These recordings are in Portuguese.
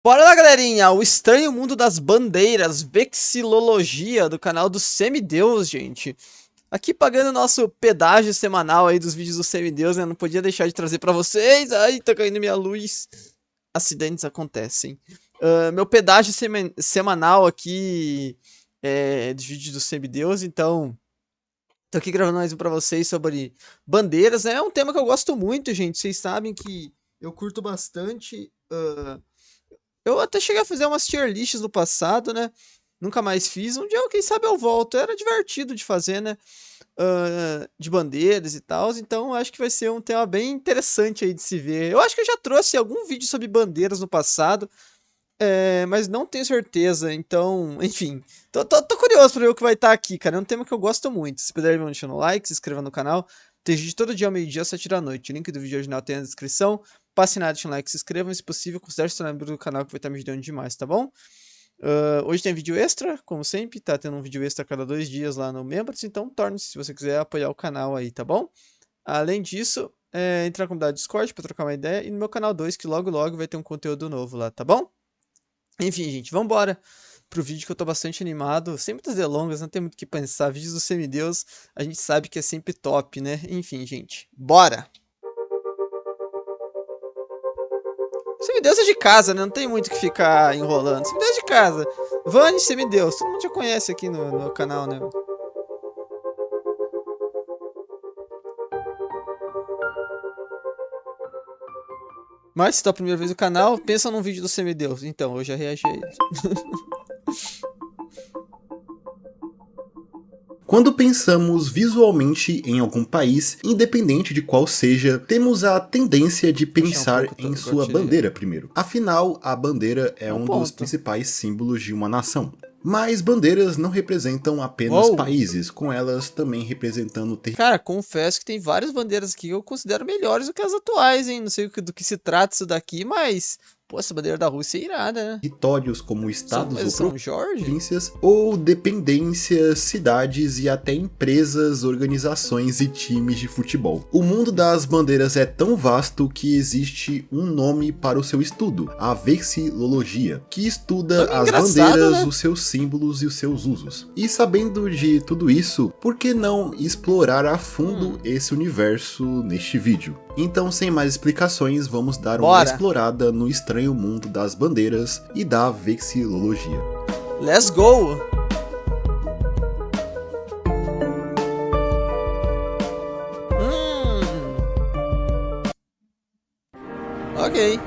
Bora lá, galerinha! O estranho mundo das bandeiras, vexilologia do canal do Semideus, gente. Aqui pagando nosso pedágio semanal aí dos vídeos do Semideus, né? Não podia deixar de trazer pra vocês. Ai, tá caindo minha luz. Acidentes acontecem. Meu pedágio semanal aqui dos vídeos do Semideus, então tô aqui gravando mais um pra vocês sobre bandeiras, né? É um tema que eu gosto muito, gente. Vocês sabem que eu curto bastante. Eu até cheguei a fazer umas tier lists no passado, né? Nunca mais fiz. Um dia, quem sabe, eu volto. Era divertido de fazer, né? De bandeiras e tal. Então, acho que vai ser um tema bem interessante aí de se ver. Eu acho que eu já trouxe algum vídeo sobre bandeiras no passado, mas não tenho certeza. Então, enfim. Tô curioso pra ver o que vai estar aqui, cara. É um tema que eu gosto muito. Se puder, me deixar no like, se inscreva no canal. Tem vídeo todo dia ao meio-dia, 7 da noite. O link do vídeo original tem na descrição. Passe nada, deixa um like, se inscrevam. Se possível, considere se membro do canal que vai estar me ajudando demais, tá bom? Hoje tem vídeo extra, como sempre. Tá tendo um vídeo extra a cada 2 dias lá no Members. Então, torne-se se você quiser apoiar o canal aí, tá bom? Além disso, entrar na comunidade do Discord pra trocar uma ideia. E no meu canal 2, que logo logo vai ter um conteúdo novo lá, tá bom? Enfim, gente, vambora pro vídeo que eu tô bastante animado. Sem muitas delongas, não tem muito o que pensar. Vídeos do Semideus, a gente sabe que é sempre top, né? Enfim, gente, bora! Semideus é de casa, né? Não tem muito o que ficar enrolando. Semideus é de casa. Vani Semideus, todo mundo já conhece aqui no canal, né? Mas se tá a primeira vez no canal, pensa num vídeo do Semideus. Então, eu já reagi a ele. Quando pensamos visualmente em algum país, independente de qual seja, temos a tendência de pensar em sua bandeira primeiro. Afinal, a bandeira é um dos principais símbolos de uma nação. Mas bandeiras não representam apenas países, com elas também representando Cara, confesso que tem várias bandeiras aqui que eu considero melhores do que as atuais, hein? Não sei do que se trata isso daqui, mas... Pô, essa bandeira da Rússia é irada, né? territórios como estados ou províncias, ou dependências, cidades e até empresas, organizações e times de futebol. O mundo das bandeiras é tão vasto que existe um nome para o seu estudo, a vexilologia, que estuda as bandeiras, né? Os seus símbolos e os seus usos. E sabendo de tudo isso, por que não explorar a fundo esse universo neste vídeo? Então, sem mais explicações, vamos dar uma explorada no estranho mundo das bandeiras e da vexilologia. Let's go! Ok.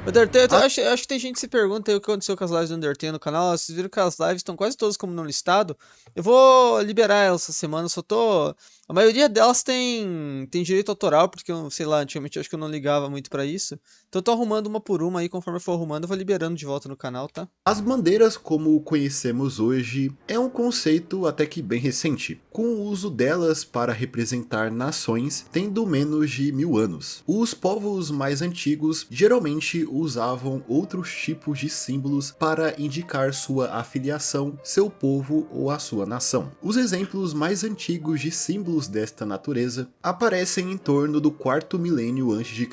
Undertale, acho que tem gente que se pergunta aí o que aconteceu com as lives do Undertale no canal. Vocês viram que as lives estão quase todas como no listado. Eu vou liberar elas essa semana, só tô... A maioria delas tem direito autoral, porque eu, sei lá, antigamente eu acho que eu não ligava muito pra isso. Então eu tô arrumando uma por uma aí, conforme eu for arrumando, eu vou liberando de volta no canal, tá? As bandeiras como conhecemos hoje é um conceito até que bem recente, com o uso delas para representar nações tendo menos de 1000 anos. Os povos mais antigos geralmente usavam outros tipos de símbolos para indicar sua afiliação, seu povo ou a sua nação. Os exemplos mais antigos de símbolos desta natureza aparecem em torno do 4º milênio a.C.,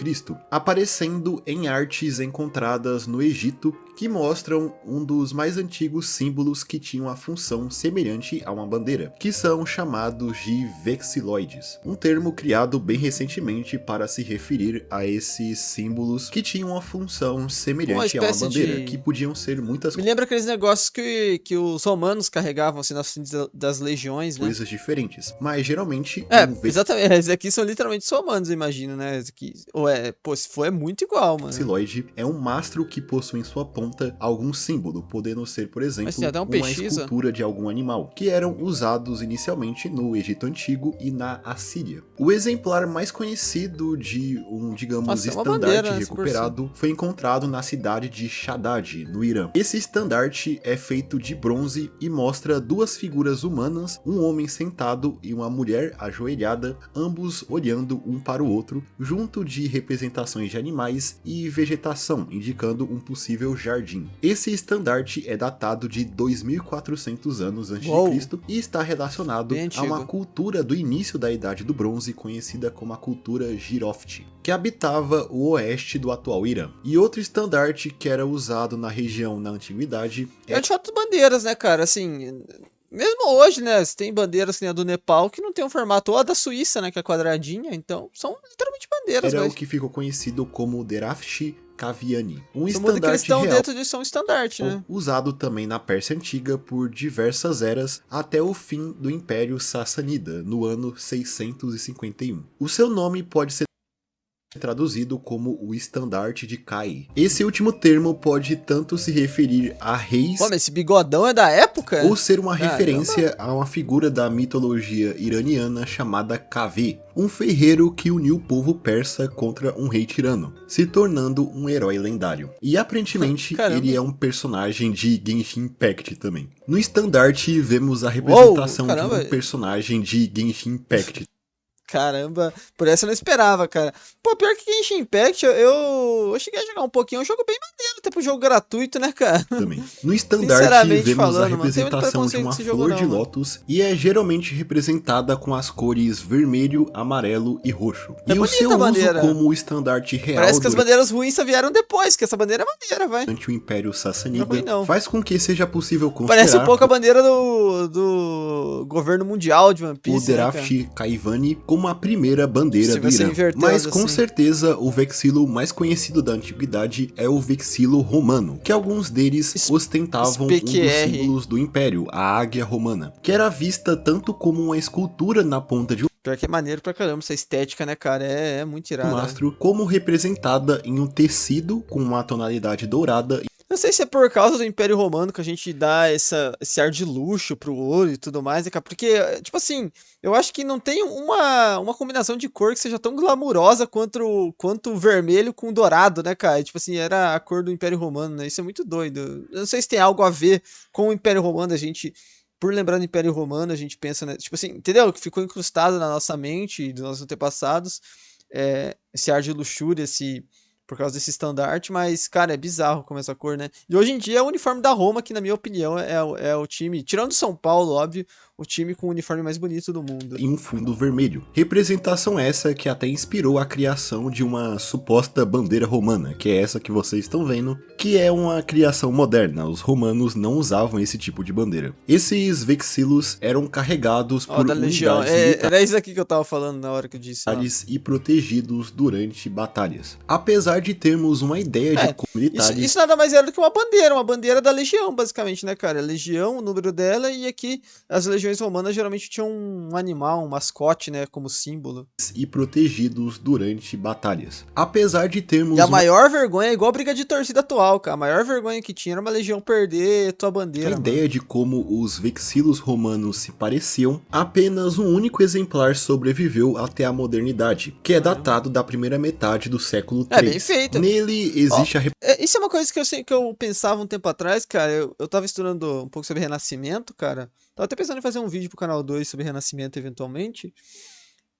aparecendo em artes encontradas no Egito que mostram um dos mais antigos símbolos que tinham a função semelhante a uma bandeira, que são chamados de vexiloides, um termo criado bem recentemente para se referir a esses símbolos que tinham a função semelhante a uma bandeira, que podiam ser muitas Me lembra aqueles negócios que os romanos carregavam assim nas frentes das legiões, né? Coisas diferentes, mas geralmente... exatamente, esses aqui são literalmente os romanos, eu imagino, né? Esse aqui, pô, se for é muito igual, mano. Vexiloide é um mastro que possui em sua ponta algum símbolo, podendo ser, por exemplo, uma escultura de algum animal, que eram usados inicialmente no Egito Antigo e na Assíria. O exemplar mais conhecido de um, digamos, estandarte recuperado foi encontrado na cidade de Shaddad, no Irã. Esse estandarte é feito de bronze e mostra duas figuras humanas, um homem sentado e uma mulher ajoelhada, ambos olhando um para o outro, junto de representações de animais e vegetação, indicando um possível jardim jardim. Esse estandarte é datado de 2400 anos antes Uou. de Cristo e está relacionado Bem a uma antigo. cultura do início da Idade do Bronze conhecida como a cultura Giroft, que habitava o oeste do atual Irã. E outro estandarte que era usado na região na antiguidade É de fato bandeiras, né, cara? Assim, mesmo hoje, né? Você tem bandeiras assim, a do Nepal que não tem um formato, ou a da Suíça, né? Que é quadradinha. Então, são literalmente bandeiras, era o velho. que ficou conhecido como Derafshi Kaviani, um Só muda que eles estandarte estão real dentro de são estandarte, né? usado também na Pérsia Antiga por diversas eras até o fim do Império Sassanida, no ano 651. O seu nome pode ser traduzido como o estandarte de Kai. Esse último termo pode tanto se referir a reis Pô, mas esse bigodão é da época? ou ser uma Caramba. referência a uma figura da mitologia iraniana chamada Kaveh, um ferreiro que uniu o povo persa contra um rei tirano, se tornando um herói lendário. E aparentemente Caramba. ele é um personagem de Genshin Impact também. No estandarte vemos a representação de caramba. um personagem de Genshin Impact Caramba, por essa eu não esperava, cara. Pô, pior que Genshin Impact, eu cheguei a jogar um pouquinho, é um jogo bem maneiro, tipo um jogo gratuito, né, cara? também. No estandarte Sinceramente vemos falando, a mano, não tem muito representação de preconceito uma com esse jogo flor não, de mano. lótus e é geralmente representada com as cores vermelho, amarelo e roxo. É E o bonita seu a uso bandeira. como estandarte real Parece que as bandeiras ruins só vieram depois, que essa bandeira é maneira, vai. durante o Império Não é Sassanida ruim, não. faz com que seja possível Parece um considerar pouco a bandeira do governo mundial de One o Piece, né, cara? Derafshi Kaivani como a primeira bandeira Se do você Irã. invertendo Mas com assim. certeza o vexilo mais conhecido da antiguidade é o vexilo romano, que alguns deles ostentavam um dos SPQR. símbolos do Império, a águia romana, que era vista tanto como uma escultura na ponta de Pior que é maneiro pra caramba essa estética, né, cara? É muito um irada. mastro, como representada em um tecido com uma tonalidade dourada. Não sei se é por causa do Império Romano que a gente dá esse ar de luxo pro ouro e tudo mais, né, cara? Porque, tipo assim, eu acho que não tem uma combinação de cor que seja tão glamurosa quanto o vermelho com o dourado, né, cara? E, tipo assim, era a cor do Império Romano, né? Isso é muito doido. Eu não sei se tem algo a ver com o Império Romano, a gente... Por lembrar do Império Romano, a gente pensa, né? Tipo assim, entendeu? Que ficou incrustado na nossa mente e dos nossos antepassados, esse ar de luxúria, por causa desse estandarte, mas, cara, é bizarro como essa cor, né? E hoje em dia é o uniforme da Roma, que na minha opinião é o time, tirando São Paulo, óbvio, o time com o uniforme mais bonito do mundo. Em um fundo vermelho. Representação essa que até inspirou a criação de uma suposta bandeira romana, que é essa que vocês estão vendo, que é uma criação moderna. Os romanos não usavam esse tipo de bandeira. Esses vexilos eram carregados por Da Legião. unidades militares Era isso aqui que eu tava falando na hora que eu disse. Ó. e protegidos durante batalhas. Apesar de termos uma ideia de como militares Isso nada mais era do que uma bandeira da Legião, basicamente, né, cara? Legião, o número dela, e aqui as legiões romanas geralmente tinham um animal, um mascote, né, como símbolo. e protegidos durante batalhas. Apesar de termos E a maior vergonha é igual a briga de torcida atual, cara. A maior vergonha que tinha era uma legião perder tua bandeira. a ideia de como os vexilos romanos se pareciam, apenas um único exemplar sobreviveu até a modernidade, que é datado da primeira metade do século III. Bem feito. Nele existe Isso é uma coisa que eu pensava um tempo atrás, cara. Eu tava estudando um pouco sobre Renascimento, cara. Tava até pensando em fazer um vídeo pro canal 2 sobre Renascimento eventualmente.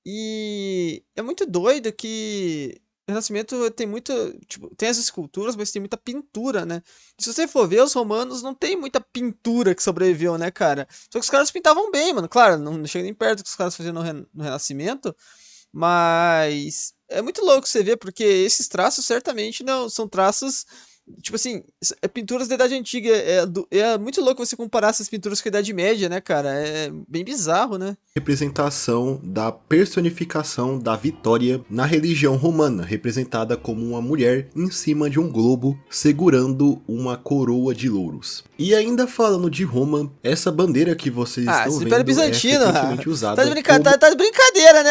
E é muito doido que o Renascimento tem muita, tipo, tem as esculturas, mas tem muita pintura, né? E se você for ver, os romanos não tem muita pintura que sobreviveu, né, cara? Só que os caras pintavam bem, mano. Claro, não chega nem perto do que os caras faziam no Renascimento, mas é muito louco você ver, porque esses traços certamente não são traços, tipo assim, pinturas da Idade Antiga. É muito louco você comparar essas pinturas com a Idade Média, né, cara? É bem bizarro, né? representação da personificação da vitória na religião romana, representada como uma mulher em cima de um globo segurando uma coroa de louros. E ainda falando de Roma, essa bandeira que vocês estão vendo Império Bizantino, é frequentemente usada tá de brincadeira, né?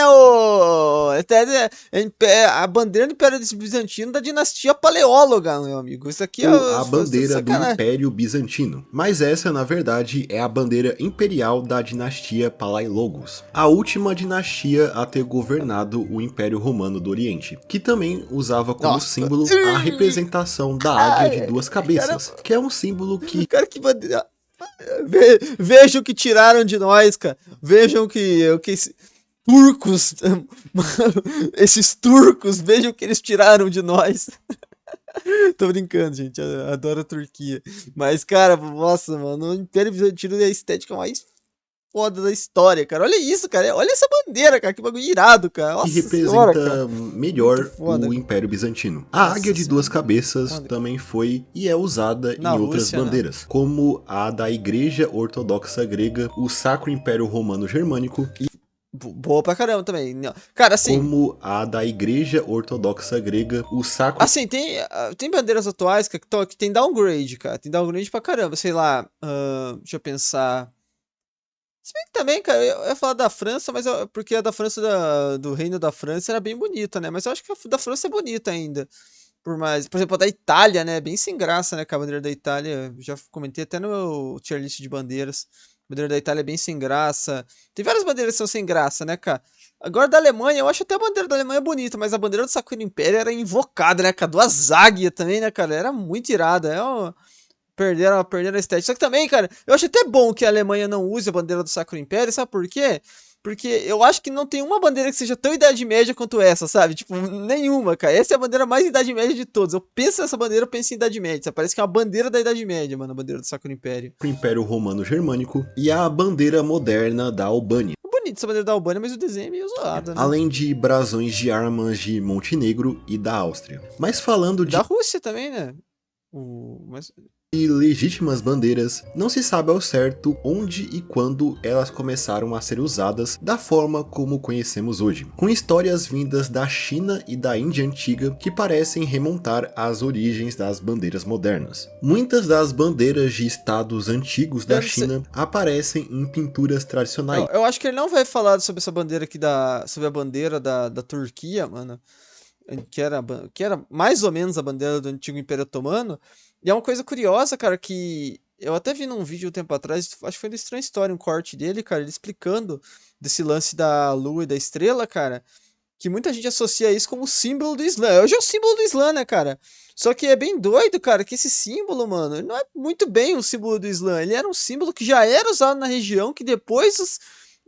A bandeira do Império Bizantino da dinastia Paleóloga, meu amigo. Isso aqui é a bandeira do sacanagem. Império Bizantino. Mas essa, na verdade, é a bandeira imperial da dinastia Palaiologos, a última dinastia a ter governado o Império Romano do Oriente, que também usava como símbolo a representação da águia de duas cabeças, que é um símbolo que... Cara, que bandeira... Vejam o que tiraram de nós, cara. Vejam que turcos, mano, esses turcos, vejam o que eles tiraram de nós. Tô brincando, gente. Eu adoro a Turquia. Mas, cara, nossa, mano, o Império Bizantino é a estética mais foda da história, cara. Olha isso, cara. Olha essa bandeira, cara. Que bagulho irado, cara. E Nossa senhora, cara. representa Muito melhor foda. o Império Bizantino. A águia Nossa de duas senhora. cabeças Foda. também foi e é usada Na em outras Rússia, né? bandeiras, como a da Igreja Ortodoxa Grega, o Sacro Império Romano Germânico e Boa pra caramba também. Não. Cara, assim. como a da Igreja Ortodoxa Grega, o Sacro Assim, tem bandeiras atuais que tem downgrade, cara. Tem downgrade pra caramba. Sei lá. Deixa eu pensar. Se bem que também, cara, eu ia falar da França, mas porque a da França, do Reino da França, era bem bonita, né? Mas eu acho que a da França é bonita ainda. Por exemplo, a da Itália, né? Bem sem graça, né? Com a bandeira da Itália. Já comentei até no meu tier list de bandeiras. A bandeira da Itália é bem sem graça. Tem várias bandeiras que são sem graça, né, cara? Agora da Alemanha, eu acho até a bandeira da Alemanha bonita, mas a bandeira do Sacro Império era invocada, né, cara? Duas águias também, né, cara? Era muito irada. Perderam a estética. Só que também, cara, eu acho até bom que a Alemanha não use a bandeira do Sacro Império, sabe por quê? Porque eu acho que não tem uma bandeira que seja tão Idade Média quanto essa, sabe? Tipo, nenhuma, cara. Essa é a bandeira mais Idade Média de todos. Eu penso nessa bandeira, eu penso em Idade Média. Sabe? Parece que é uma bandeira da Idade Média, mano, a bandeira do Sacro Império. Império Romano Germânico e a bandeira moderna da Albânia. É bonito essa bandeira da Albânia, mas o desenho é meio zoado, né? Além de brasões de armas de Montenegro e da Áustria. Mas falando Da Rússia também, né? Mas de legítimas bandeiras, não se sabe ao certo onde e quando elas começaram a ser usadas da forma como conhecemos hoje, com histórias vindas da China e da Índia antiga que parecem remontar às origens das bandeiras modernas. Muitas das bandeiras de estados antigos da China aparecem em pinturas tradicionais. Eu acho que ele não vai falar sobre essa bandeira aqui sobre a bandeira da Turquia, mano. Que era mais ou menos a bandeira do antigo Império Otomano. E é uma coisa curiosa, cara, que eu até vi num vídeo um tempo atrás, acho que foi do Estranha História, um corte dele, cara, ele explicando desse lance da lua e da estrela, cara, que muita gente associa isso como símbolo do Islã. Hoje é o símbolo do Islã, né, cara? Só que é bem doido, cara, que esse símbolo, mano, ele não é muito bem o símbolo do Islã. Ele era um símbolo que já era usado na região, que depois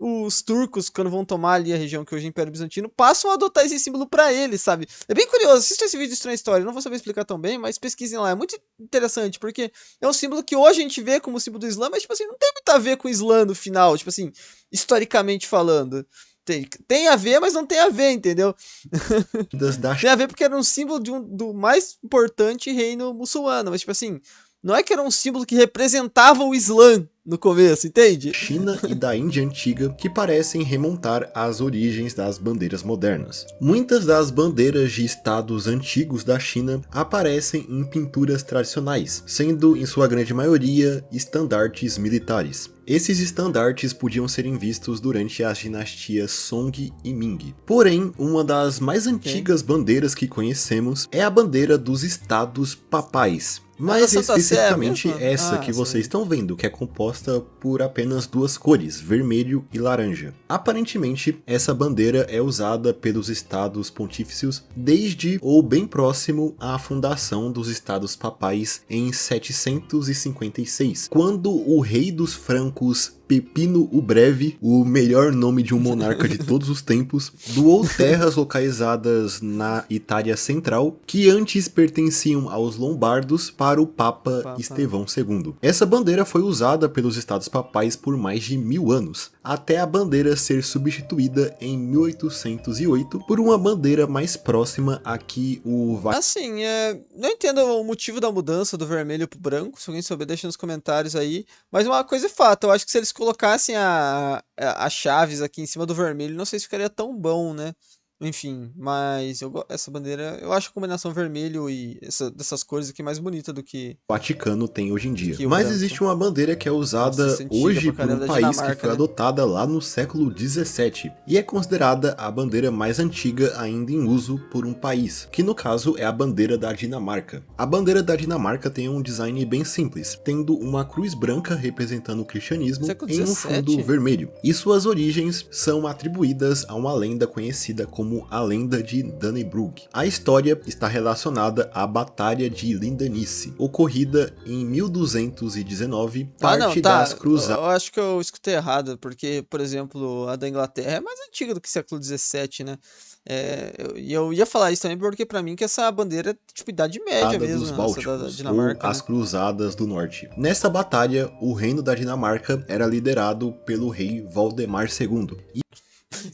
os turcos, quando vão tomar ali a região que hoje é Império Bizantino, passam a adotar esse símbolo pra eles, sabe? É bem curioso, assista esse vídeo de Estranha História, eu não vou saber explicar tão bem, mas pesquisem lá, é muito interessante, porque é um símbolo que hoje a gente vê como símbolo do Islã, mas, tipo assim, não tem muito a ver com o Islã no final, tipo assim, historicamente falando. Tem a ver, mas não tem a ver, entendeu? Tem a ver porque era um símbolo do mais importante reino muçulmano, mas, tipo assim, não é que era um símbolo que representava o Islã no começo, entende? China e da Índia antiga que parecem remontar às origens das bandeiras modernas. Muitas das bandeiras de estados antigos da China aparecem em pinturas tradicionais, sendo em sua grande maioria estandartes militares. Esses estandartes podiam serem vistos durante as dinastias Song e Ming. Porém, uma das mais antigas bandeiras que conhecemos é a bandeira dos estados papais. Mas especificamente essa que vocês estão vendo, que é composta por apenas duas cores, vermelho e laranja. Aparentemente, essa bandeira é usada pelos estados pontífices desde ou bem próximo à fundação dos estados papais em 756, quando o rei dos francos Pepino o Breve, o melhor nome de um monarca de todos os tempos, doou terras localizadas na Itália Central, que antes pertenciam aos lombardos, para o Papa Estevão II. Essa bandeira foi usada pelos estados papais por mais de 1000 anos, até a bandeira ser substituída em 1808 por uma bandeira mais próxima a que o... Assim, não entendo o motivo da mudança do vermelho pro branco, se alguém souber deixa nos comentários aí, mas uma coisa é fato, eu acho que se eles colocassem as chaves aqui em cima do vermelho, não sei se ficaria tão bom, né? Enfim, mas essa bandeira, eu acho a combinação vermelho e dessas cores aqui mais bonita do que o Vaticano tem hoje em dia. o Mas branco. existe uma bandeira que é usada Nossa, hoje por um país que foi né? adotada lá no século 17 e é considerada a bandeira mais antiga ainda em uso por um país, que no caso é a bandeira da Dinamarca. A bandeira da Dinamarca tem um design bem simples, tendo uma cruz branca representando o cristianismo em um fundo vermelho, e suas origens são atribuídas a uma lenda conhecida como como a Lenda de Dannebrog. A história está relacionada à Batalha de Lindanice, ocorrida em 1219, parte das cruzadas. Eu acho que eu escutei errado, porque, por exemplo, a da Inglaterra é mais antiga do que século XVII, né? Eu ia falar isso também porque pra mim que essa bandeira é tipo Idade Média mesmo, dos essa Bálticos, da ou Dinamarca, as né? Cruzadas do Norte. Nessa batalha, o reino da Dinamarca era liderado pelo rei Valdemar II.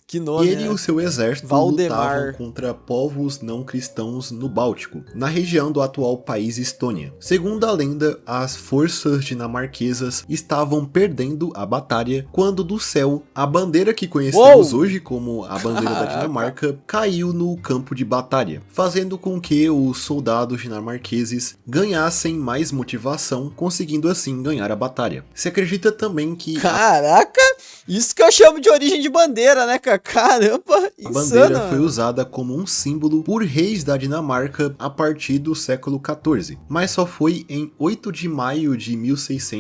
Que E nome, ele e o né? seu exército lutavam Valdemar. contra povos não cristãos no Báltico, na região do atual país Estônia. Segundo a lenda, as forças dinamarquesas estavam perdendo a batalha quando do céu a bandeira que conhecemos Uou! hoje como a bandeira da Caraca! Dinamarca caiu no campo de batalha, fazendo com que os soldados dinamarqueses ganhassem mais motivação, conseguindo assim ganhar a batalha. Se acredita também que Caraca! Isso que eu chamo de origem de bandeira, né, cara? Caramba! a bandeira Insano, foi mano. usada como um símbolo por reis da Dinamarca a partir do século XIV, mas só foi em 8 de maio de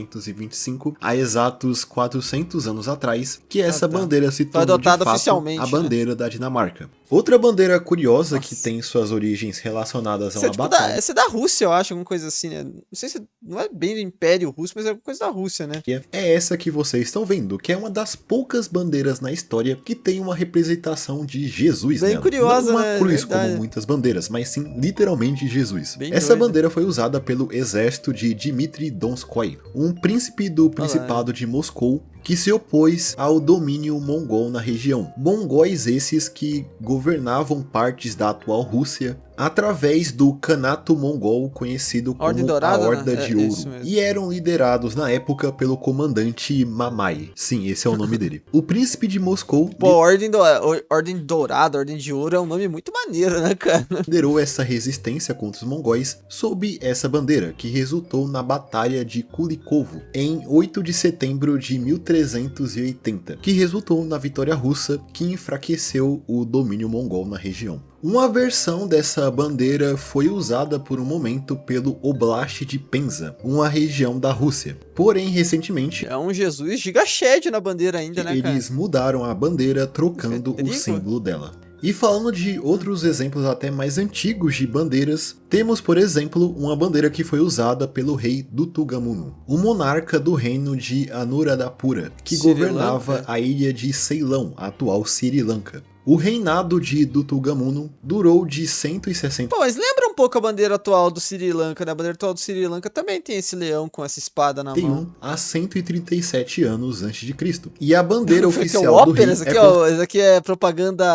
1625, há exatos 400 anos atrás, que essa Tá. bandeira se Foi tornou de adotada fato a oficialmente, né? bandeira da Dinamarca. Outra bandeira curiosa que Nossa. tem suas origens relacionadas a Essa é uma tipo batalha essa é da Rússia, eu acho, alguma coisa assim, né? Não sei se não é bem do Império Russo, mas é alguma coisa da Rússia, né? é essa que vocês estão vendo, que é uma das poucas bandeiras na história que tem uma representação de Jesus Bem nela. Não curiosa, uma né? cruz como Verdade. muitas bandeiras, mas sim literalmente Jesus. Bem Essa doida. bandeira foi usada pelo exército de Dmitri Donskoy, um príncipe do Olha lá. Principado de Moscou, que se opôs ao domínio mongol na região. Mongóis esses que governavam partes da atual Rússia através do Khanato Mongol, conhecido Ordem como a Dourada, Horda né? de É isso Ouro, mesmo. e eram liderados na época pelo comandante Mamai. Sim, esse é o nome dele. O príncipe de Moscou Pô, Ordem Dourada, Ordem de Ouro é um nome muito maneiro, né, cara? liderou essa resistência contra os mongóis sob essa bandeira, que resultou na Batalha de Kulikovo, em 8 de setembro de 1380, que resultou na vitória russa que enfraqueceu o domínio mongol na região. Uma versão dessa bandeira foi usada por um momento pelo Oblast de Penza, uma região da Rússia. Porém, recentemente, É um Jesus gigachete na bandeira ainda, né, cara? eles mudaram a bandeira trocando o Trigo? símbolo dela. E falando de outros exemplos até mais antigos de bandeiras, temos, por exemplo, uma bandeira que foi usada pelo rei Dutugamunu, o monarca do reino de Anuradhapura, que Sri governava Lanka? a ilha de Ceilão, a atual Sri Lanka. O reinado de Dutugamunu durou de 160 Pô, mas lembra um pouco a bandeira atual do Sri Lanka, né? A bandeira atual do Sri Lanka também tem esse leão com essa espada na mão. a 137 anos antes de Cristo. E a bandeira Foi que é o oficial do ópera, rei isso é aqui, ó, isso aqui é propaganda.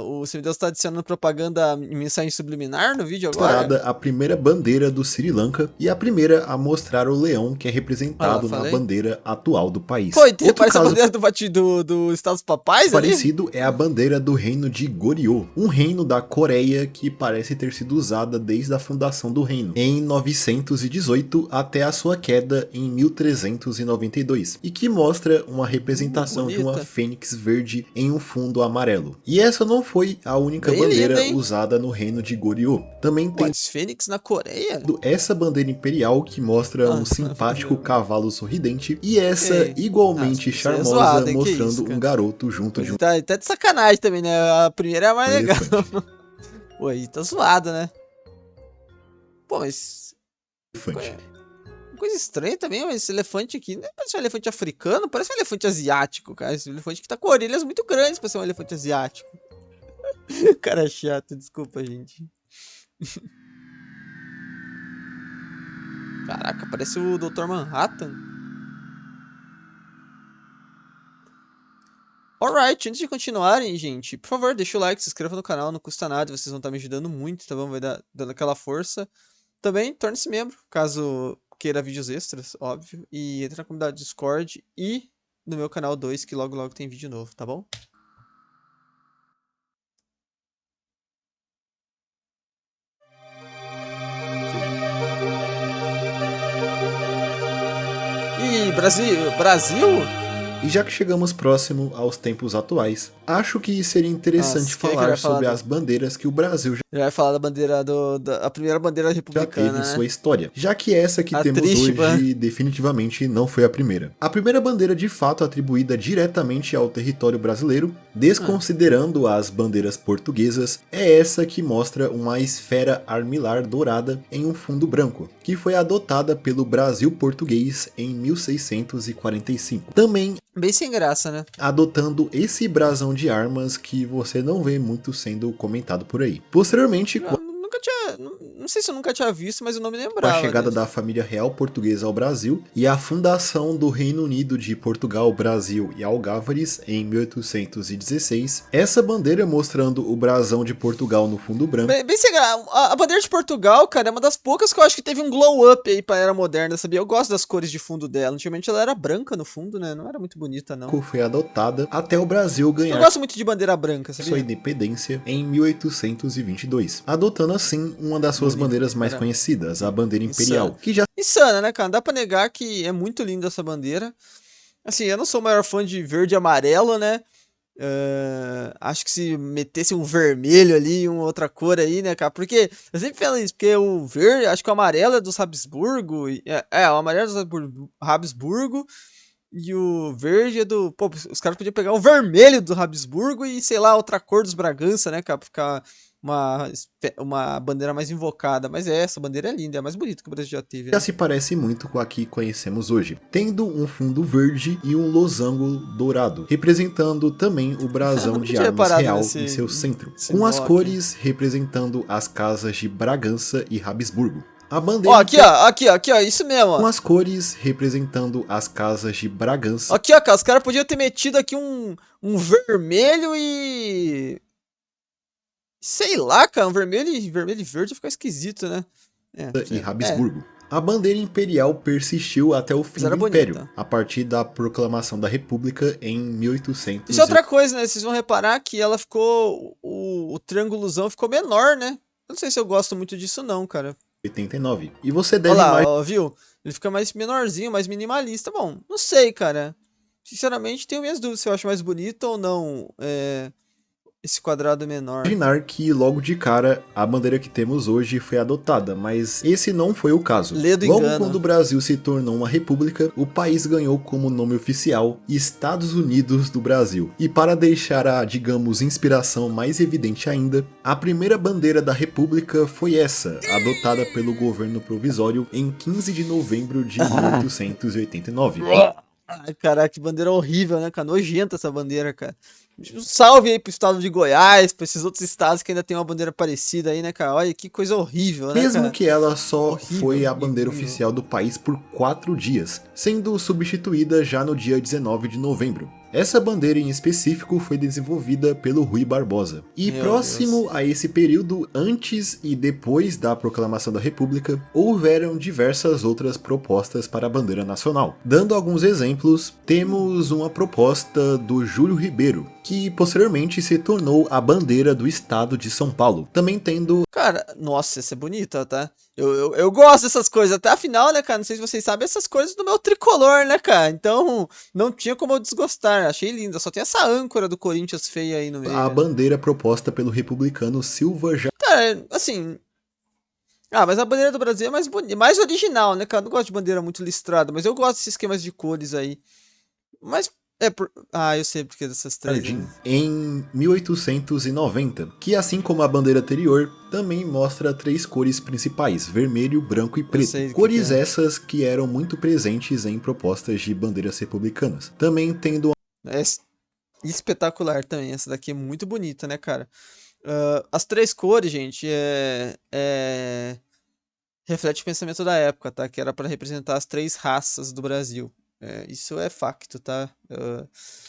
O Semideus tá adicionando propaganda em mensagem subliminar no vídeo agora? considerada a primeira bandeira do Sri Lanka e a primeira a mostrar o leão que é Olha lá, representado na falei. bandeira atual do país. Pô, e Outro parece a caso bandeira do Estados Papais ali? parecido é a bandeira do reino de Goryeo, um reino da Coreia que parece ter sido usada desde a fundação do reino, em 918 até a sua queda em 1392, e que mostra uma representação de uma Bonita. fênix verde em um fundo amarelo. E essa não foi a única Bem bandeira linda, hein? usada no reino de Goryeo. Também tem What, Fênix na Coreia? essa bandeira imperial que mostra um Ah, simpático não. cavalo sorridente e essa Ok. igualmente Isso aí é charmosa zoado, hein? Que mostrando isso, um cara? garoto junto de um Tá de sacanagem também, né? A primeira é a mais legal. elefante. Pô, aí tá zoado, né? Pô, mas. elefante. Uma coisa estranha também, mas esse elefante aqui não parece um elefante africano, parece um elefante asiático, cara. Esse elefante que tá com orelhas muito grandes pra ser um elefante asiático. Cara chato, desculpa, gente. Caraca, parece o Dr. Manhattan. Alright, antes de continuarem, gente, por favor, deixa o like, se inscreva no canal, não custa nada, vocês vão estar me ajudando muito, tá bom? Vai dando aquela força. Também torne-se membro, caso queira vídeos extras, óbvio. E entre na comunidade do Discord e no meu canal 2, que logo logo tem vídeo novo, tá bom? E Brasil? E já que chegamos próximo aos tempos atuais, acho que seria interessante Nossa, quem é que vai falar falar sobre as bandeiras que o Brasil Ele vai falar da bandeira a primeira bandeira já teve em republicana, sua né? história, já que essa que A temos triste, hoje definitivamente não foi a primeira. A primeira bandeira de fato atribuída diretamente ao território brasileiro, desconsiderando as bandeiras portuguesas, é essa que mostra uma esfera armilar dourada em um fundo branco, que foi adotada pelo Brasil português em 1645. Também bem sem graça, né? adotando esse brasão de armas que você não vê muito sendo comentado por aí. Posteriormente, Eu nunca tinha. Não sei se eu nunca tinha visto, mas o nome com a lembrava chegada dele. da família real portuguesa ao Brasil e a fundação do Reino Unido de Portugal, Brasil e Algávares em 1816, essa bandeira mostrando o brasão de Portugal no fundo branco. Bem sem graça. A bandeira de Portugal, cara, é uma das poucas que eu acho que teve um glow up aí pra era moderna, sabia? Eu gosto das cores de fundo dela. Antigamente ela era branca no fundo, né? Não era muito bonita, não. Foi adotada até o Brasil Eu ganhar gosto muito de bandeira branca, sua sabia? independência em 1822, adotando assim uma das suas bandeiras mais conhecidas, a bandeira imperial, que já Insana, né, cara? Não dá pra negar que é muito linda essa bandeira. Assim, eu não sou o maior fã de verde e amarelo, né? Acho que se metesse um vermelho ali, uma outra cor aí, né, cara? Porque eu sempre falo isso, porque o verde, acho que o amarelo é dos Habsburgo. O amarelo é dos Habsburgo. E o verde é do. Pô, os caras podiam pegar o vermelho do Habsburgo e, sei lá, outra cor dos Bragança, né, cara? Pra ficar uma bandeira mais invocada. Mas essa bandeira é linda, é a mais bonita que o Brasil já teve, né? se parece muito com a que conhecemos hoje, tendo um fundo verde e um losango dourado, representando também o brasão Nunca de tinha armas reparado real nesse- em seu centro, nesse com as nó aqui. cores representando as casas de Bragança e Habsburgo. A Ó, bandeira aqui, ó, isso mesmo, com ó. as cores representando as casas de Bragança Aqui, ó, cara, os caras podiam ter metido aqui um vermelho e. Sei lá, cara, um vermelho e verde ia ficar esquisito, né? e Habsburgo. A bandeira imperial persistiu até o fim Mas era do Império, bonita. a partir da proclamação da República em 1800. Isso é outra coisa, né? Vocês vão reparar que ela ficou. O triângulozão ficou menor, né? Eu não sei se eu gosto muito disso, não, cara. 89. E você Olha deve lá, ó, viu? Ele fica mais menorzinho, mais minimalista. Bom, não sei, cara. Sinceramente, tenho minhas dúvidas se eu acho mais bonito ou não esse quadrado menor. imaginar que logo de cara a bandeira que temos hoje foi adotada, mas esse não foi o caso. Lê do Logo engano. quando o Brasil se tornou uma república, o país ganhou como nome oficial Estados Unidos do Brasil. E para deixar a, digamos, inspiração mais evidente ainda, a primeira bandeira da república foi essa, adotada pelo governo provisório em 15 de novembro de 1889. Ai, caraca, que bandeira horrível, né, cara? Nojenta essa bandeira, cara. Um salve aí pro estado de Goiás, pra esses outros estados que ainda tem uma bandeira parecida aí, né, cara? Olha que coisa horrível, né, Mesmo cara? que ela só Horrível, foi a horrível, bandeira horrível. oficial do país por 4 dias, sendo substituída já no dia 19 de novembro. Essa bandeira em específico foi desenvolvida pelo Rui Barbosa. E Meu próximo Deus. a esse período, antes e depois da proclamação da República, houveram diversas outras propostas para a bandeira nacional. Dando alguns exemplos, temos uma proposta do Júlio Ribeiro, que posteriormente se tornou a bandeira do estado de São Paulo, também tendo Cara, nossa, essa é bonita, tá? Eu gosto dessas coisas. Até afinal, né, cara? Não sei se vocês sabem, essas coisas do meu tricolor, né, cara? Então, não tinha como eu desgostar. Achei linda. Só tem essa âncora do Corinthians feia aí no meio. a né? bandeira proposta pelo republicano Silva Cara, assim. Ah, mas a bandeira do Brasil é mais bonita, mais original, né, cara? Eu não gosto de bandeira muito listrada, mas eu gosto desses esquemas de cores aí. Mas Ah, eu sei porque dessas três. Jardim, Né? em 1890, que assim como a bandeira anterior, também mostra 3 cores principais, vermelho, branco e preto. sei do Cores que é. essas que eram muito presentes em propostas de bandeiras republicanas. Também tendo É espetacular também. Essa daqui é muito bonita, né, cara? As 3 cores, gente, reflete o pensamento da época, tá? Que era para representar as 3 raças do Brasil. Isso é facto, tá?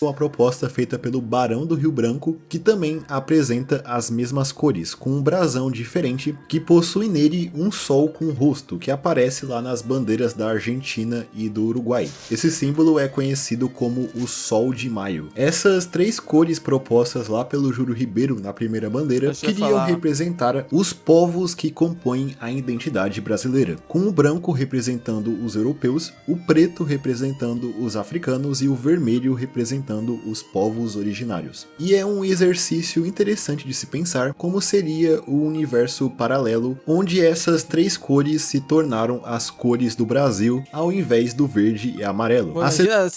uma proposta feita pelo Barão do Rio Branco, que também apresenta as mesmas cores, com um brasão diferente, que possui nele um sol com o rosto, que aparece lá nas bandeiras da Argentina e do Uruguai. Esse símbolo é conhecido como o Sol de Maio. Essas 3 cores propostas lá pelo Júlio Ribeiro na primeira bandeira queriam representar os povos que compõem a identidade brasileira, com o branco representando os europeus, o preto representando os africanos e o vermelho vermelho representando os povos originários. E é um exercício interessante de se pensar como seria o universo paralelo, onde essas três cores se tornaram as cores do Brasil, ao invés do verde e amarelo. Pô, imagina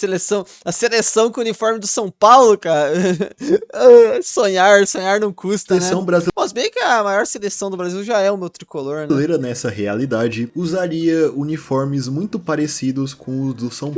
a seleção com o uniforme do São Paulo, cara. sonhar não custa, seleção né? brasileira, Mas bem que a maior seleção do Brasil já é o meu tricolor, né? nessa realidade, usaria uniformes muito parecidos com os do São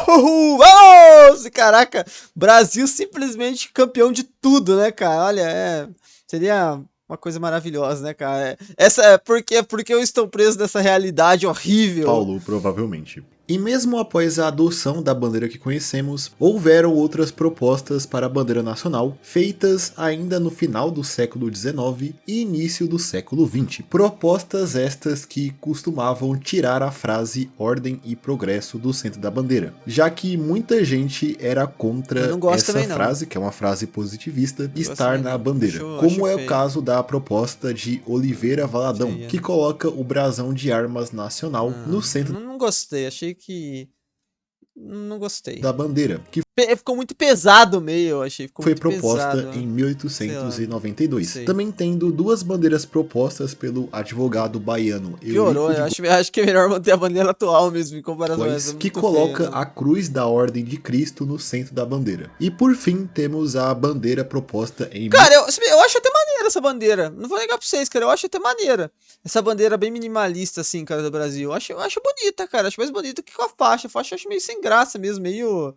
Vamos! Caraca, Brasil simplesmente campeão de tudo, né, cara? Olha, seria uma coisa maravilhosa, né, cara? Essa é porque eu estou preso nessa realidade horrível. Paulo, provavelmente. E mesmo após a adoção da bandeira que conhecemos, houveram outras propostas para a bandeira nacional, feitas ainda no final do século XIX e início do século XX. Propostas estas que costumavam tirar a frase ordem e progresso do centro da bandeira, já que muita gente era contra essa frase, que é uma frase positivista, estar na bandeira. Como é o caso da proposta de Oliveira Valadão, que coloca o brasão de armas nacional no centro. Não gostei, achei que... Não gostei. Da bandeira, que ficou muito pesado meio, eu achei. Foi proposta em 1892. Também tendo duas bandeiras propostas pelo advogado baiano. Piorou, eu acho que é melhor manter a bandeira atual mesmo, em comparação a essa. Que coloca a cruz da Ordem de Cristo no centro da bandeira. E por fim, temos a bandeira proposta em... Cara, eu acho até maneira essa bandeira. Não vou negar pra vocês, cara, eu acho até maneira. Essa bandeira bem minimalista, assim, cara, do Brasil. Eu acho bonita, cara, acho mais bonita que com a faixa. A faixa eu acho meio sem graça mesmo, meio...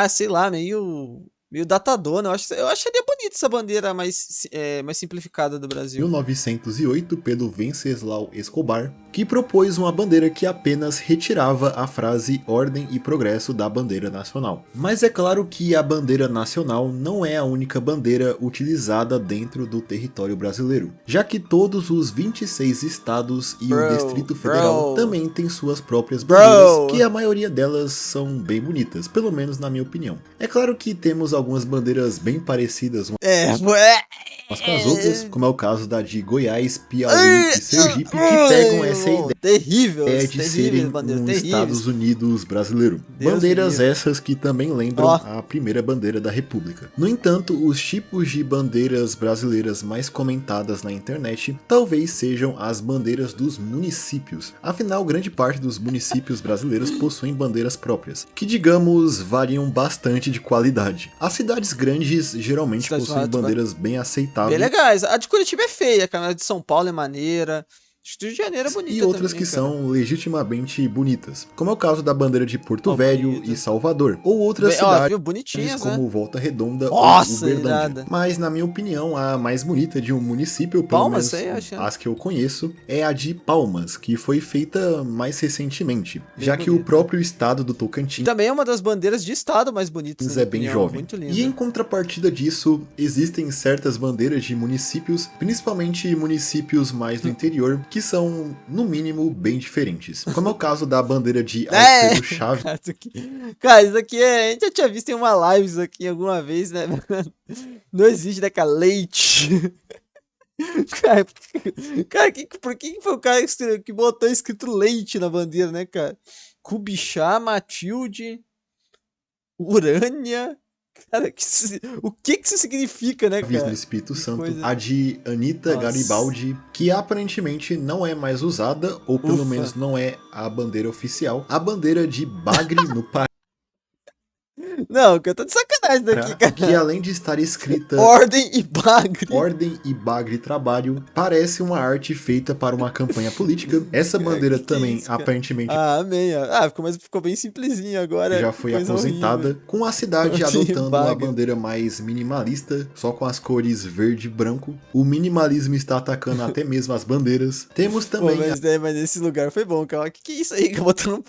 sei lá, meio datadona. Eu acharia bonita essa bandeira mais simplificada do Brasil. 1908, pelo Venceslau Escobar, que propôs uma bandeira que apenas retirava a frase ordem e progresso da bandeira nacional. Mas é claro que a bandeira nacional não é a única bandeira utilizada dentro do território brasileiro, já que todos os 26 estados e o Distrito Federal também têm suas próprias bandeiras, que a maioria delas são bem bonitas, pelo menos na minha opinião. É claro que temos algumas bandeiras bem parecidas umas com as outras, como é o caso da de Goiás, Piauí e Sergipe, que pegam essa ideia de serem um Estados Unidos brasileiro. Bandeiras essas que também lembram a primeira bandeira da República. No entanto, os tipos de bandeiras brasileiras mais comentadas na internet talvez sejam as bandeiras dos municípios. Afinal, grande parte dos municípios brasileiros possuem bandeiras próprias, que digamos variam bastante de qualidade. As cidades grandes geralmente possuem bandeiras bem aceitáveis. Bem legais. A de Curitiba é feia, cara. A de São Paulo é maneira. Acho que Rio de Janeiro é bonita e outras também, que são legitimamente bonitas, como é o caso da bandeira de Porto Velho e Salvador, ou outras cidades bonitinhas, como né? Volta Redonda ou Uberlândia. Mas na minha opinião, a mais bonita de um município, pelo menos as que eu conheço, é a de Palmas, que foi feita mais recentemente, já que o próprio estado do Tocantins também é uma das bandeiras de estado mais bonitas. É bem jovem. Muito linda. E em contrapartida disso, existem certas bandeiras de municípios, principalmente municípios mais do interior, que são, no mínimo, bem diferentes. Como é o caso da bandeira de Alfredo Chaves. Cara, isso aqui a gente já tinha visto em uma live isso aqui alguma vez, né? Não existe, né, cara? Leite. Cara, por que foi o cara que botou escrito leite na bandeira, né, cara? Kubixá, Matilde, Urânia... Cara, o que isso significa, né, cara? No Espírito Santo, a de Anitta Garibaldi, que aparentemente não é mais usada, ou pelo menos não é a bandeira oficial. A bandeira de Bagre no Pará. Não, que eu tô de sacanagem daqui, cara. Que além de estar escrita Ordem e Bagre. Ordem e Bagre Trabalho, parece uma arte feita para uma campanha política. Essa bandeira também, aparentemente... amém. Ficou bem simplesinho agora. Já foi aposentada, horrível. Com a cidade adotando uma bandeira mais minimalista, só com as cores verde e branco. O minimalismo está atacando até mesmo as bandeiras. Temos também... mas nesse lugar foi bom, cara. Que é isso aí? Que botaram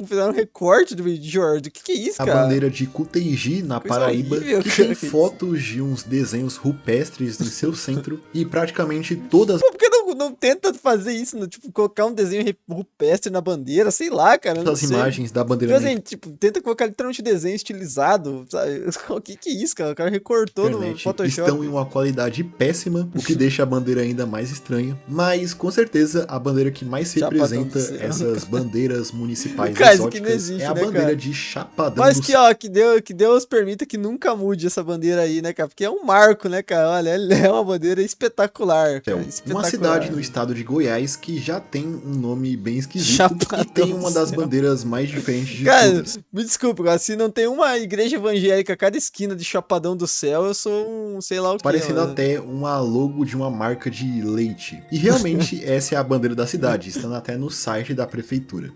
fizeram um recorte do Jordan. Que é isso, cara? A bandeira de Cuteigi, na Paraíba, horrível, que tem fotos de uns desenhos rupestres em seu centro e praticamente todas... Pô, por que não não tenta fazer isso, tipo, colocar um desenho rupestre na bandeira, sei lá, cara, não As sei. imagens da bandeira Tipo assim, tipo, tenta colocar literalmente desenho estilizado, sabe? O que é isso, cara? O cara recortou no internet Photoshop. estão em uma qualidade péssima, o que deixa a bandeira ainda mais estranha. Mas, com certeza, a bandeira que mais representa essas bandeiras municipais cara, exóticas existe, é a né, bandeira cara? de Chapadão Mas do que, ó, que Deus permita que nunca mude essa bandeira aí, né, cara? Porque é um marco, né, cara? Olha, é uma bandeira espetacular, cara. Céu. Uma Espetacular. cidade no estado de Goiás que já tem um nome bem esquisito Chapadão e tem uma do das céu. bandeiras mais diferentes de Cara, todas. me desculpa, cara, se não tem uma igreja evangélica a cada esquina de Chapadão do Céu, eu sou um sei lá o que, Parecendo mano. até uma logo de uma marca de leite. E realmente essa é a bandeira da cidade, estando até no site da prefeitura.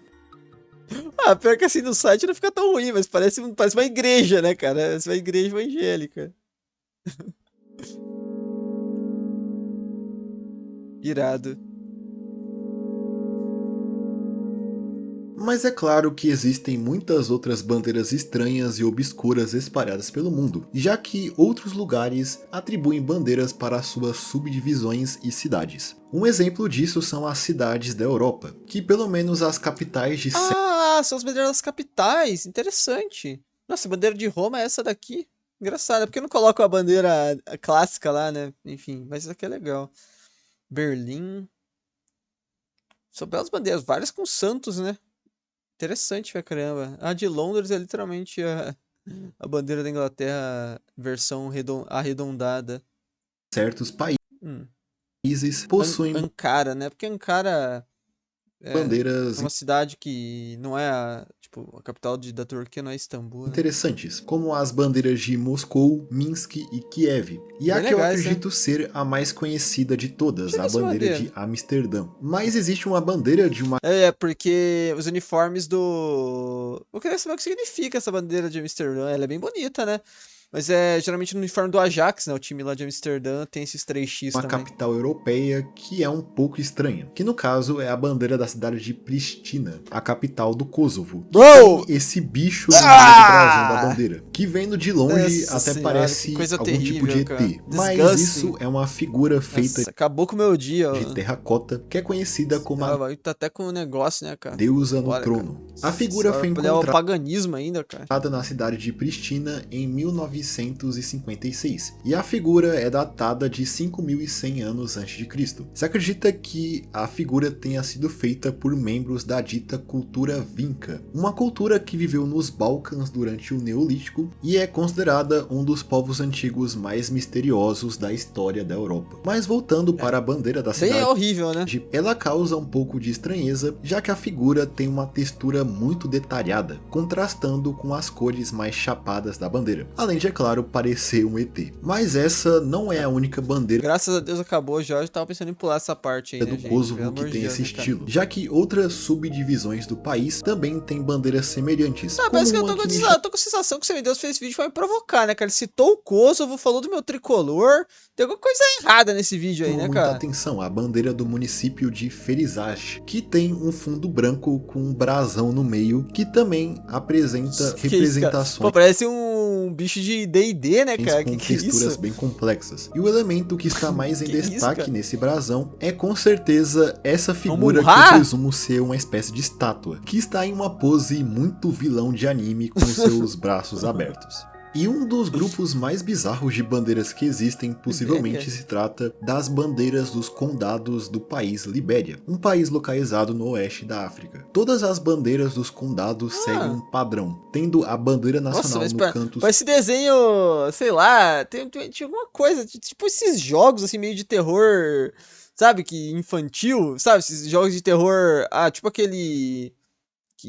Ah, pior que assim no site não fica tão ruim, mas parece uma igreja, né, cara? Parece uma igreja evangélica. Irado. Mas é claro que existem muitas outras bandeiras estranhas e obscuras espalhadas pelo mundo, já que outros lugares atribuem bandeiras para suas subdivisões e cidades. Um exemplo disso são as cidades da Europa, que pelo menos as capitais de Ah, são as bandeiras das capitais. Interessante. Nossa, a bandeira de Roma é essa daqui. Engraçado, porque não coloca a bandeira clássica lá, né? Enfim, mas isso aqui é legal. Berlim. São belas bandeiras, várias com santos, né? Interessante pra caramba. A de Londres é literalmente a bandeira da Inglaterra, versão arredondada. certos Hum. países possuem Ankara, né? Porque Ankara é bandeiras uma cidade que não é tipo, a capital da Turquia não é Istambul, né? interessantes, como as bandeiras de Moscou, Minsk e Kiev. E a Bem que eu legais, né? acredito ser a mais conhecida de todas, Deixa eu a ver essa bandeira bandeira. de Amsterdã. Mas existe uma bandeira de uma É, porque os uniformes do... Eu queria saber o que significa essa bandeira de Amsterdã. Ela é bem bonita, né? Mas é geralmente no uniforme do Ajax, né? O time lá de Amsterdã tem esses 3x uma também. capital europeia que é um pouco estranha, que no caso é a bandeira da cidade de Pristina, a capital do Kosovo. Bro! Tem esse bicho no meio do brasão da bandeira, que vendo de longe Nossa até senhora, que parece coisa algum tipo de terrível, cara. ET, mas Disgusting. isso é uma figura feita Nossa, acabou com o meu dia, de ó. terracota, que é conhecida como a Ela tá até com o negócio, né, cara? deusa no Bora, cara. trono. A figura foi Olha o encontrada paganismo ainda, cara. na cidade de Pristina em 1956, e a figura é datada de 5.100 anos antes de Cristo. Se acredita que a figura tenha sido feita por membros da dita cultura Vinca, uma cultura que viveu nos Balcãs durante o Neolítico e é considerada um dos povos antigos mais misteriosos da história da Europa. Mas voltando para a bandeira da Bem cidade, horrível, né? ela causa um pouco de estranheza, já que a figura tem uma textura muito detalhada, contrastando com as cores mais chapadas da bandeira, além de, é claro, parecer um ET. Mas essa não é a única bandeira Graças a Deus acabou já. Eu tava pensando em pular essa parte aí, né, do gente? Kosovo Pelo que amor de tem Deus, esse né, cara? estilo, já que outras subdivisões do país também têm bandeiras semelhantes, Ah, como parece que eu uma tô que me com a sensação que o Semideus fez esse vídeo pra me provocar, né, cara? Ele citou o Kosovo, falou do meu tricolor. Tem alguma coisa errada nesse vídeo aí, chamou né, muita cara? atenção, a bandeira do município de Ferizaj, que tem um fundo branco com um brasão no meio, que também apresenta Que isso, cara? representações Pô, parece um bicho de D&D, né, cara? com Que é texturas isso? bem complexas. E o elemento que está mais em Que isso, destaque cara? nesse brasão é com certeza essa figura que Amun-Ra? eu presumo ser uma espécie de estátua, que está em uma pose muito vilão de anime com seus braços abertos. E um dos grupos mais bizarros de bandeiras que existem possivelmente Libéria? se trata das bandeiras dos condados do país Libéria, um país localizado no oeste da África. Todas as bandeiras dos condados seguem um padrão, tendo a bandeira Nossa, nacional mas no canto parece desenho, sei lá, tinha alguma coisa, tipo esses jogos assim meio de terror, sabe, que infantil, sabe, esses jogos de terror, tipo aquele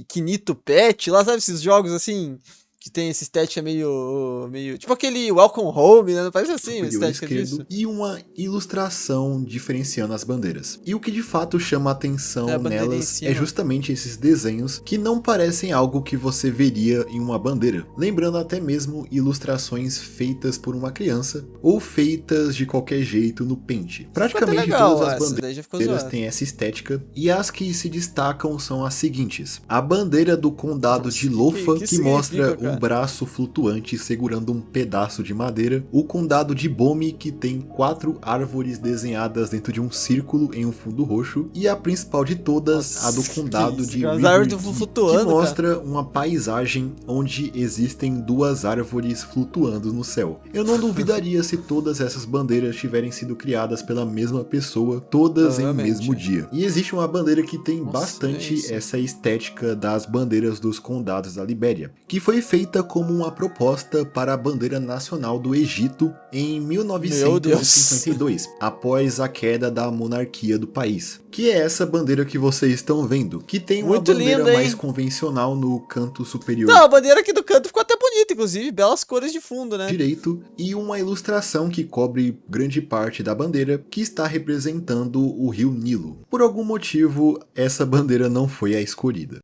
Kinito Pet, lá sabe esses jogos assim que tem essa estética meio tipo aquele Welcome Home, né? Não parece assim a superior estética esquerdo disso? e uma ilustração diferenciando as bandeiras. E o que de fato chama a É a atenção bandeirinha em nelas cima. é justamente esses desenhos que não parecem algo que você veria em uma bandeira, lembrando até mesmo ilustrações feitas por uma criança ou feitas de qualquer jeito no Paint. Praticamente legal, todas as essas bandeiras daí já ficou zoado. têm essa estética, e as que se destacam são as seguintes: a bandeira do condado Nossa, de Lofa, que mostra significa, cara. um braço flutuante segurando um pedaço de madeira, o condado de Bome, que tem 4 árvores desenhadas dentro de um círculo em um fundo roxo, e a principal de todas, Nossa, a do condado que isso, de cara, as árvores Riverkey, flutuando, que mostra uma paisagem onde existem 2 árvores flutuando no céu. Eu não duvidaria se todas essas bandeiras tiverem sido criadas pela mesma pessoa, todas em um mesmo dia. E existe uma bandeira que tem bastante essa estética das bandeiras dos condados da Libéria, que foi feita como uma proposta para a bandeira nacional do Egito em 1952, após a queda da monarquia do país. Que é essa bandeira que vocês estão vendo, que tem uma Muito bandeira linda, mais hein? convencional no canto superior. Não, a bandeira aqui do canto ficou até bonita, inclusive, belas cores de fundo, né? Direito, e uma ilustração que cobre grande parte da bandeira, que está representando o rio Nilo. Por algum motivo, essa bandeira não foi a escolhida.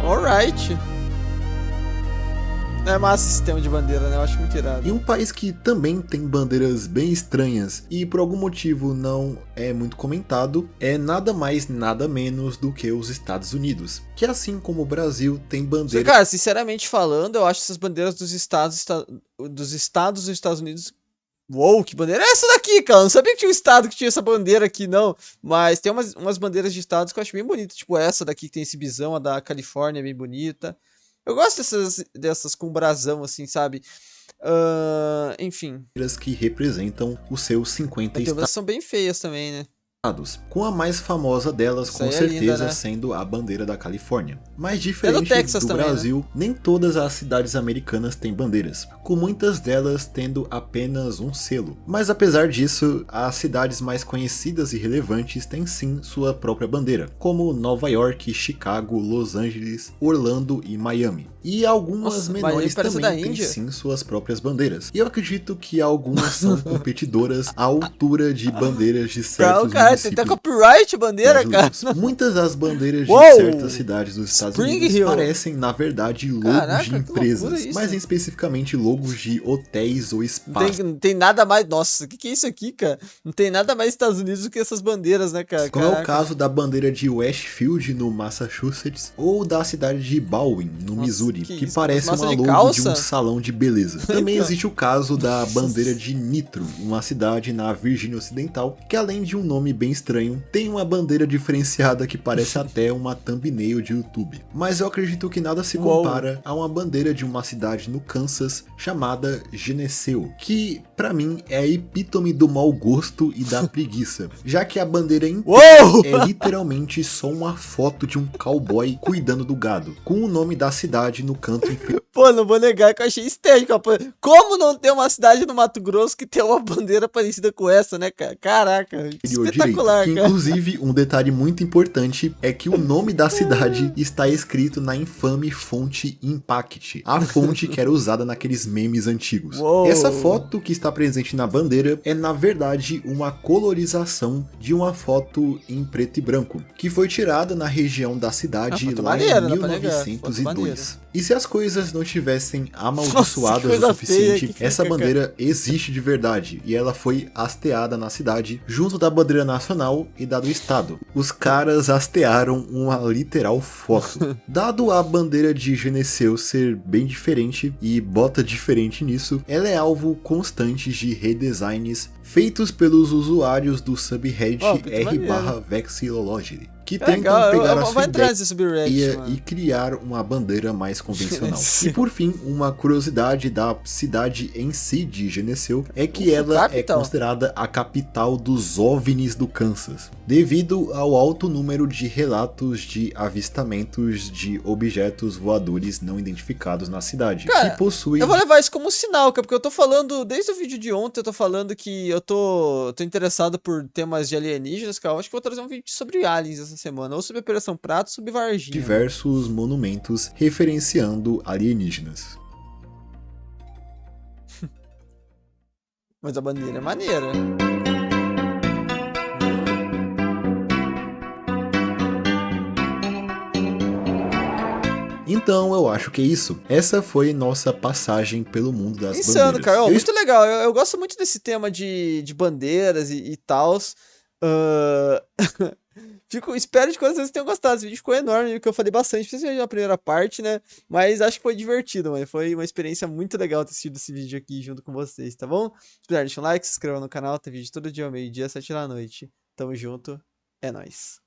Alright. É massa esse sistema de bandeira, né? Eu acho muito irado. E um país que também tem bandeiras bem estranhas e por algum motivo não é muito comentado, é nada mais nada menos do que os Estados Unidos, que assim como o Brasil tem bandeiras... Cara, sinceramente falando, eu acho essas bandeiras dos estados dos Estados Unidos... Uou, que bandeira é essa daqui, cara? Eu não sabia que tinha um estado que tinha essa bandeira aqui, não. Mas tem umas bandeiras de estados que eu acho bem bonitas, tipo essa daqui que tem esse bisão, a da Califórnia, é bem bonita. Eu gosto dessas com brasão, assim, sabe? Enfim. que representam os seus 50 estados. São bem feias também, né? Com a mais famosa delas, com certeza, linda, né? Sendo a bandeira da Califórnia. Mas diferente do também, Brasil, né? Nem todas as cidades americanas têm bandeiras, com muitas delas tendo apenas um selo. Mas apesar disso, as cidades mais conhecidas e relevantes têm sim sua própria bandeira, como Nova York, Chicago, Los Angeles, Orlando e Miami. E algumas menores também têm sim suas próprias bandeiras. E eu acredito que algumas são competidoras à altura de bandeiras de certos municípios. Tem até copyright bandeira, cara. Muitas das bandeiras de certas cidades dos Estados Unidos parecem, na verdade, logos de empresas, mas especificamente logos de hotéis ou spas. Não tem nada mais... Nossa, o que é isso aqui, cara? Não tem nada mais Estados Unidos do que essas bandeiras, né, cara? Como é o caso da bandeira de Westfield, no Massachusetts, ou da cidade de Baldwin, no Missouri, que parece uma logo de um salão de beleza. Também existe o caso da bandeira de Nitro, uma cidade na Virgínia Ocidental, que além de um nome bem estranho, tem uma bandeira diferenciada que parece até uma thumbnail de YouTube. Mas eu acredito que nada se compara a uma bandeira de uma cidade no Kansas chamada Geneseo, que pra mim é a epítome do mau gosto e da preguiça, já que a bandeira inteira é literalmente só uma foto de um cowboy cuidando do gado, com o nome da cidade no canto inferior. Pô, não vou negar que eu achei estético. Como não ter uma cidade no Mato Grosso que tem uma bandeira parecida com essa, né, cara? Caraca, espetacular, direito, cara. Inclusive, um detalhe muito importante é que o nome da cidade está escrito na infame fonte Impact, a fonte que era usada naqueles memes antigos. Essa foto que está presente na bandeira é, na verdade, uma colorização de uma foto em preto e branco, que foi tirada na região da cidade lá em 1902. E se as coisas não tivessem amaldiçoadas o suficiente, essa bandeira existe de verdade, e ela foi hasteada na cidade, junto da bandeira nacional e da do estado. Os caras hastearam uma literal foto. Dado a bandeira de Geneseo ser bem diferente, e bota diferente nisso, ela é alvo constante de redesigns feitos pelos usuários do subreddit r/vexillology, que tentam pegar a sua ideia e criar uma bandeira mais convencional. E por fim, uma curiosidade da cidade em si de Geneseo é que ela é considerada a capital dos OVNIs do Kansas, devido ao alto número de relatos de avistamentos de objetos voadores não identificados na cidade, cara, que possuem... Eu vou levar isso como um sinal, cara, porque eu tô falando, desde o vídeo de ontem, eu tô falando que eu tô interessado por temas de alienígenas, cara. Eu acho que vou trazer um vídeo sobre aliens essa semana, ou sobre Operação Prato, ou sobre Varginha. Diversos monumentos referenciando alienígenas. Mas a bandeira é maneira. Então eu acho que é isso. Essa foi nossa passagem pelo mundo das bandeiras. Insano, cara. Muito legal. Eu gosto muito desse tema de bandeiras e tals. Espero de coração que vocês tenham gostado. Esse vídeo ficou enorme, porque eu falei bastante, principalmente na primeira parte, né? Mas acho que foi divertido, mano. Foi uma experiência muito legal ter assistido esse vídeo aqui junto com vocês, tá bom? Se puder, deixa um like, se inscreva no canal, tem vídeo todo dia, ao meio-dia, 7 da noite. Tamo junto, é nóis.